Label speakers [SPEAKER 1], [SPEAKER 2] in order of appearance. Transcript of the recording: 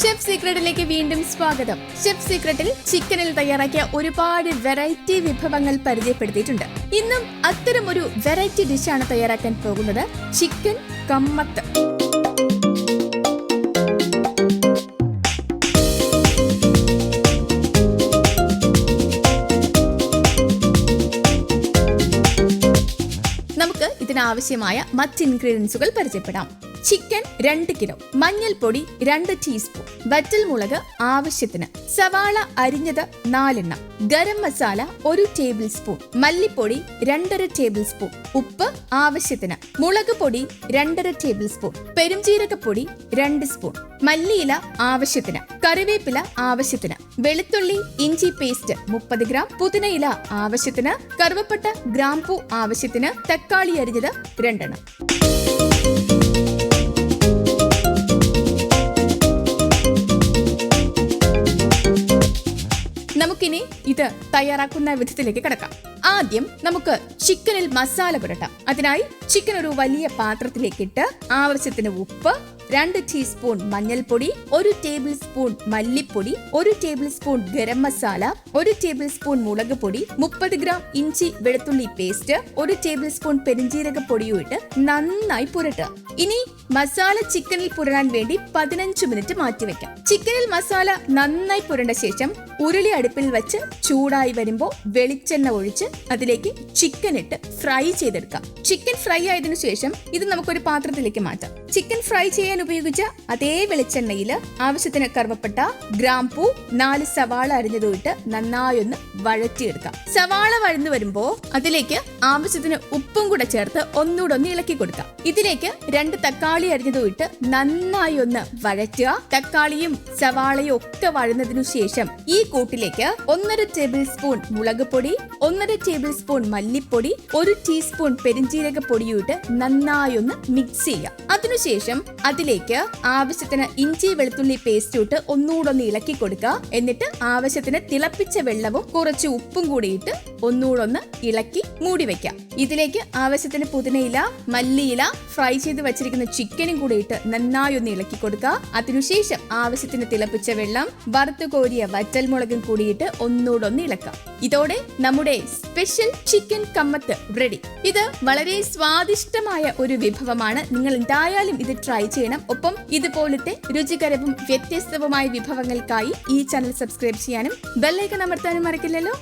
[SPEAKER 1] Chef സീക്രട്ടിലേക്ക് വീണ്ടും സ്വാഗതം. Chef സീക്രട്ടിൽ ചിക്കനിൽ തയ്യാറാക്കിയ ഒരുപാട് വെറൈറ്റി വിഭവങ്ങൾ പരിചയപ്പെടുത്തിയിട്ടുണ്ട്. ഇന്നും അത്തരം ഒരു വെറൈറ്റി ഡിഷാണ് തയ്യാറാക്കാൻ പോകുന്നത്, ചിക്കൻ കമ്മത്ത്. നമുക്ക് ഇതിനാവശ്യമായ മറ്റ് ഇൻഗ്രീഡിയൻസുകൾ പരിചയപ്പെടാം. ചിക്കൻ 2 കിലോ, മഞ്ഞൾപ്പൊടി 2 ടീസ്പൂൺ, വറ്റൽമുളക് ആവശ്യത്തിന്, സവാള അരിഞ്ഞത് 4 ഗരം മസാല 1 ടേബിൾ സ്പൂൺ, മല്ലിപ്പൊടി 2.5 ടേബിൾ സ്പൂൺ, ഉപ്പ് ആവശ്യത്തിന്, മുളക് പൊടി 2.5 ടേബിൾ സ്പൂൺ, പെരുംജീരകപ്പൊടി 2 സ്പൂൺ, മല്ലിയില ആവശ്യത്തിന്, കറിവേപ്പില ആവശ്യത്തിന്, വെളുത്തുള്ളി ഇഞ്ചി പേസ്റ്റ് 30 ഗ്രാം, പുതിനയില ആവശ്യത്തിന്, കറുവപ്പട്ട ഗ്രാമ്പൂ ആവശ്യത്തിന്, തക്കാളി അരിഞ്ഞത് 2. നമുക്കിനി ഇത് തയ്യാറാക്കുന്ന വിധത്തിലേക്ക് കിടക്കാം. ആദ്യം നമുക്ക് ചിക്കനിൽ മസാല പുരട്ടാം. അതിനായി ചിക്കൻ ഒരു വലിയ പാത്രത്തിലേക്ക് ഇട്ട് ആവശ്യത്തിന് ഉപ്പ്, 2 ടീസ്പൂൺ മഞ്ഞൾപ്പൊടി, 1 ടേബിൾ സ്പൂൺ മല്ലിപ്പൊടി, 1 table spoon garam masala, 1 table spoon മുളക് പൊടി, 30 ഗ്രാം ഇഞ്ചി വെളുത്തുള്ളി പേസ്റ്റ്, 1 ടേബിൾ സ്പൂൺ പെരിഞ്ജീരക പൊടിയും ഇട്ട് നന്നായി പുരട്ടുക. ഇനി മസാല ചിക്കനിൽ പുരടാൻ വേണ്ടി 15 മിനിറ്റ് മാറ്റിവെക്കാം. ചിക്കനിൽ മസാല നന്നായി പുരണ്ട ശേഷം ഉരുളി അടുപ്പിൽ വെച്ച് ചൂടായി വരുമ്പോൾ വെളിച്ചെണ്ണ ഒഴിച്ച് അതിലേക്ക് ചിക്കൻ ഇട്ട് ഫ്രൈ ചെയ്തെടുക്കാം. ചിക്കൻ ഫ്രൈ ആയതിനു ശേഷം ഇത് നമുക്കൊരു പാത്രത്തിലേക്ക് മാറ്റാം. ചിക്കൻ ഫ്രൈ ചെയ്യാൻ ഉപയോഗിച്ച അതേ വെളിച്ചെണ്ണയിൽ ആവശ്യത്തിന് കറുവപ്പട്ട, ഗ്രാമ്പൂ, 4 സവാള അരിഞ്ഞതും ഇട്ട് നന്നായി ഒന്ന് വഴറ്റിയെടുക്കാം. സവാള വഴന്നു വരുമ്പോൾ അതിലേക്ക് ആവശ്യത്തിന് ഉപ്പും കൂടെ ചേർത്ത് ഒന്നുകൂടെ ഒന്ന് ഇളക്കി കൊടുക്കാം. ഇതിലേക്ക് 2 തക്കാളി അരിഞ്ഞതും ഇട്ട് നന്നായി ഒന്ന് വഴറ്റുക. തക്കാളിയും സവാളയും ഒക്കെ വഴന്നതിനു ശേഷം ഈ കൂട്ടിലേക്ക് 1.5 ടേബിൾ സ്പൂൺ മുളക് പൊടി, 1.5 ടേബിൾ സ്പൂൺ മല്ലിപ്പൊടി, 1 ടീസ്പൂൺ പെരിഞ്ജീരക പൊടിയും ഇട്ട് നന്നായി ഒന്ന് മിക്സ് ചെയ്യാം. അതിനുശേഷം അതിലേക്ക് ആവശ്യത്തിന് ഇഞ്ചി വെളുത്തുള്ളി പേസ്റ്റ് ഇട്ട് ഒന്നുകൂടെ ഒന്ന് ഇളക്കി കൊടുക്കുക. എന്നിട്ട് ആവശ്യത്തിന് തിളപ്പിച്ച വെള്ളവും കുറച്ച് ഉപ്പും കൂടി ഇട്ട് ഒന്നുകൂടെ ഒന്ന് ഇളക്കി മൂടി വെക്കാം. ഇതിലേക്ക് ആവശ്യത്തിന് പുതിനയില, മല്ലിയില, ഫ്രൈ ചെയ്ത് വെച്ചിരിക്കുന്ന ചിക്കനും കൂടി ഇട്ട് നന്നായി ഒന്ന് ഇളക്കി കൊടുക്കുക. അതിനുശേഷം ആവശ്യത്തിന് തിളപ്പിച്ച വെള്ളം, വറുത്തു കോരിയ വറ്റൽമുളകും കൂടിയിട്ട് ഒന്നുകൂടെ ഒന്ന് ഇളക്കാം. ഇതോടെ നമ്മുടെ സ്പെഷ്യൽ ചിക്കൻ കമ്മത്ത് റെഡി. ഇത് വളരെ സ്വാദിഷ്ടമായ ഒരു വിഭവമാണ്. നിങ്ങൾ എന്തായാലും ഇത് ട്രൈ ചെയ്യണം. ഒപ്പം ഇതുപോലത്തെ രുചികരവും വ്യത്യസ്തവുമായ വിഭവങ്ങൾക്കായി ഈ ചാനൽ സബ്സ്ക്രൈബ് ചെയ്യാനും ബെൽ ഐക്കൺ അമർത്താനും മറക്കില്ലല്ലോ.